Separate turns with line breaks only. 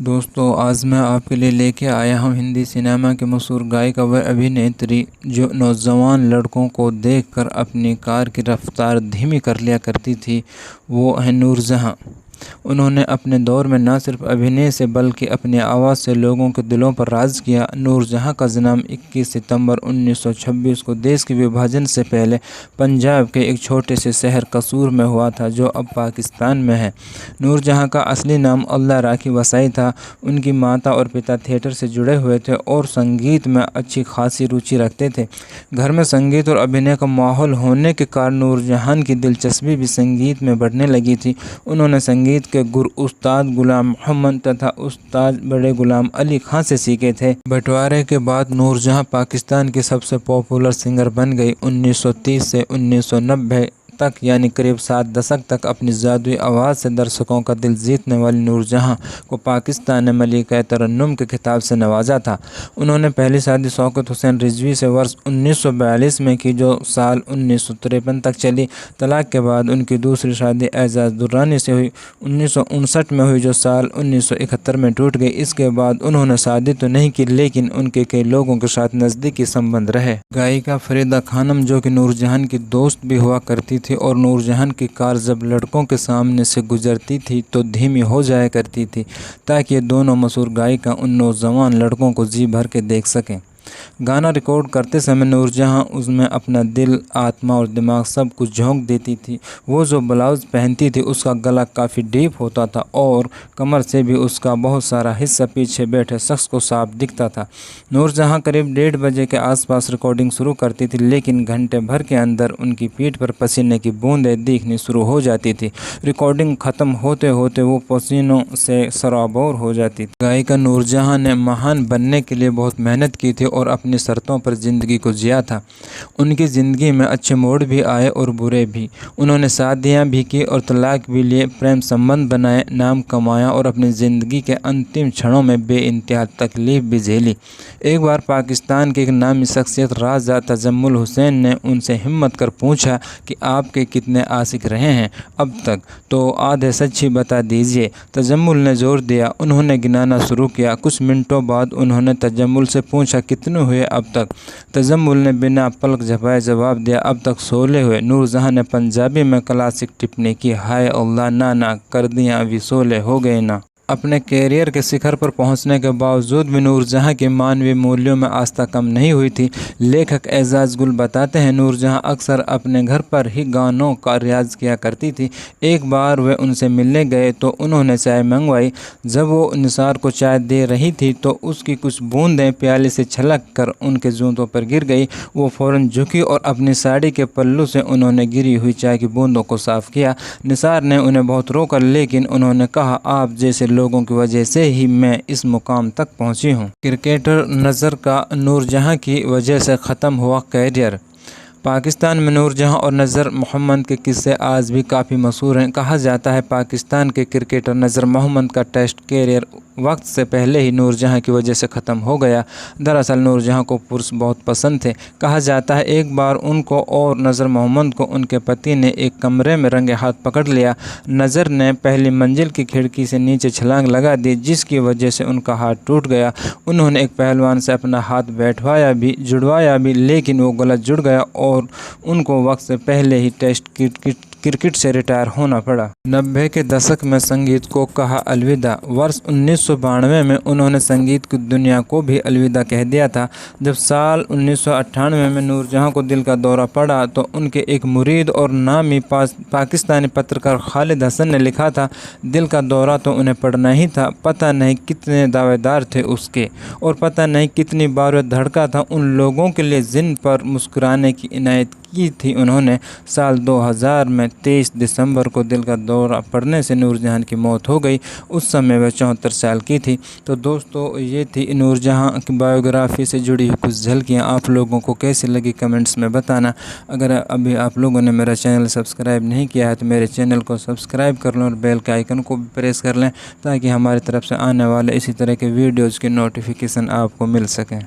दोस्तों आज मैं आपके लिए लेके आया हूँ हिंदी सिनेमा की मशहूर गायिका व अभिनेत्री जो नौजवान लड़कों को देखकर अपनी कार की रफ्तार धीमी कर लिया करती थी। वो है नूरजहां। उन्होंने अपने दौर में न सिर्फ अभिनय से बल्कि अपनी आवाज़ से लोगों के दिलों पर राज किया। नूरजहां का जन्म 21 सितंबर 1926 को देश के विभाजन से पहले पंजाब के एक छोटे से शहर कसूर में हुआ था जो अब पाकिस्तान में है। नूरजहां का असली नाम अल्लाह राखी वसाई था। उनकी माता और पिता थिएटर से जुड़े हुए थे और संगीत में अच्छी खासी रुचि रखते थे। घर में संगीत और अभिनय का माहौल होने के कारण नूरजहां की दिलचस्पी भी संगीत में बढ़ने लगी थी। उन्होंने संगीत के गुरु उस्ताद गुलाम मोहम्मद तथा उस्ताद बड़े गुलाम अली खां से सीखे थे। बंटवारे के बाद नूरजहां पाकिस्तान की सबसे पॉपुलर सिंगर बन गई। 1930 से 1990 तक यानी करीब 7 दशक तक अपनी जादुई आवाज़ से दर्शकों का दिल जीतने वाली नूरजहां को पाकिस्तान ने मलिका तरन्नुम के खिताब से नवाजा था। उन्होंने पहली शादी शौकत हुसैन रिजवी से वर्ष 1942 में की जो साल 1953 तक चली। तलाक के बाद उनकी दूसरी शादी एजाज दुर्रानी से हुई 1959 में हुई जो साल 1971 में टूट गई। इसके बाद उन्होंने शादी तो नहीं की लेकिन उनके कई लोगों के साथ नज़दीकी संबंध रहे। गायिका फरीदा खानम जो कि नूरजहां की दोस्त भी हुआ करती थी और नूरजहां की कार जब लड़कों के सामने से गुजरती थी तो धीमी हो जाया करती थी ताकि ये दोनों मशहूर गायिका उन नौजवान लड़कों को जी भर के देख सकें। गाना रिकॉर्ड करते समय नूरजहां उसमें अपना दिल, आत्मा और दिमाग सब कुछ झोंक देती थी। वो जो ब्लाउज़ पहनती थी उसका गला काफ़ी डीप होता था और कमर से भी उसका बहुत सारा हिस्सा पीछे बैठे शख्स को साफ दिखता था। नूरजहां करीब 1:30 बजे के आसपास रिकॉर्डिंग शुरू करती थी लेकिन घंटे भर के अंदर उनकी पीठ पर पसीने की बूंदें दिखनी शुरू हो जाती थी। रिकॉर्डिंग ख़त्म होते होते वो पसीनों से सराबोर हो जाती थी। गायिका नूरजहां ने महान बनने के लिए बहुत मेहनत की थी और अपनी शर्तों पर ज़िंदगी को जिया था। उनकी ज़िंदगी में अच्छे मोड़ भी आए और बुरे भी। उन्होंने शादियाँ भी की और तलाक भी लिए, प्रेम संबंध बनाए, नाम कमाया और अपनी ज़िंदगी के अंतिम क्षणों में बेइंतहा तकलीफ़ भी झेली। एक बार पाकिस्तान के एक नामी शख्सियत राजा तजम्मुल हुसैन ने उनसे हिम्मत कर पूछा कि आपके कितने आशिक रहे हैं अब तक, तो आधे सच ही बता दीजिए। तजम्मुल ने जोर दिया। उन्होंने गिनाना शुरू किया। कुछ मिनटों बाद उन्होंने तजम्मुल से पूछा कितने हुए अब तक। तजम्मुल ने बिना पलक झपकाए जवाब दिया अब तक 16 हुए। नूरजहां ने पंजाबी में क्लासिक टिप्पणी की, हाय अल्लाह ना कर दिया अभी 16 हो गए ना। अपने कैरियर के शिखर पर पहुंचने के बावजूद भी नूरजहां की मानवीय मूल्यों में आस्था कम नहीं हुई थी। लेखक एजाज गुल बताते हैं नूरजहां अक्सर अपने घर पर ही गानों का रियाज किया करती थी। एक बार वे उनसे मिलने गए तो उन्होंने चाय मंगवाई। जब वो निसार को चाय दे रही थी तो उसकी कुछ बूंदें प्याले से छलक कर उनके जूतों पर गिर गई। वो फ़ौरन झुकी और अपनी साड़ी के पल्लू से उन्होंने गिरी हुई चाय की बूंदों को साफ़ किया। निसार ने उन्हें बहुत रोका लेकिन उन्होंने कहा, आप जैसे लोगों की वजह से ही मैं इस मुकाम तक पहुंची हूं। क्रिकेटर नज़र का नूरजहां की वजह से ख़त्म हुआ कैरियर। पाकिस्तान में नूरजहां और नज़र मोहम्मद के किस्से आज भी काफ़ी मशहूर हैं। कहा जाता है पाकिस्तान के क्रिकेटर नज़र मोहम्मद का टेस्ट कैरियर वक्त से पहले ही नूरजहां की वजह से ख़त्म हो गया। दरअसल नूरजहां को पुरुष बहुत पसंद थे। कहा जाता है एक बार उनको और नज़र मोहम्मद को उनके पति ने एक कमरे में रंगे हाथ पकड़ लिया। नज़र ने पहली मंजिल की खिड़की से नीचे छलांग लगा दी जिसकी वजह से उनका हाथ टूट गया। उन्होंने एक पहलवान से अपना हाथ बैठवाया भी, जुड़वाया भी, लेकिन वो गलत जुड़ गया और उनको वक्त से पहले ही टेस्ट क्रिकेट से रिटायर होना पड़ा। 90 के दशक में संगीत को कहा अलविदा। वर्ष 1992 में उन्होंने संगीत की दुनिया को भी अलविदा कह दिया था। जब साल 1998 में नूरजहां को दिल का दौरा पड़ा तो उनके एक मुरीद और नामी पाकिस्तानी पत्रकार खालिद हसन ने लिखा था, दिल का दौरा तो उन्हें पड़ना ही था। पता नहीं कितने दावेदार थे उसके और पता नहीं कितनी बार वह धड़का था उन लोगों के लिए जिन पर मुस्कुराने की इनायत की थी उन्होंने। साल 2000 में 23 दिसंबर को दिल का दौरा पड़ने से नूरजहां की मौत हो गई। उस समय वह 74 साल की थी। तो दोस्तों ये थी नूरजहां की बायोग्राफी से जुड़ी हुई कुछ झलकियाँ। आप लोगों को कैसी लगी कमेंट्स में बताना। अगर अभी आप लोगों ने मेरा चैनल सब्सक्राइब नहीं किया है तो मेरे चैनल को सब्सक्राइब कर लें और बेल के आइकन को भी प्रेस कर लें ताकि हमारी तरफ से आने वाले इसी तरह के वीडियोज़ की नोटिफिकेशन आपको मिल सके।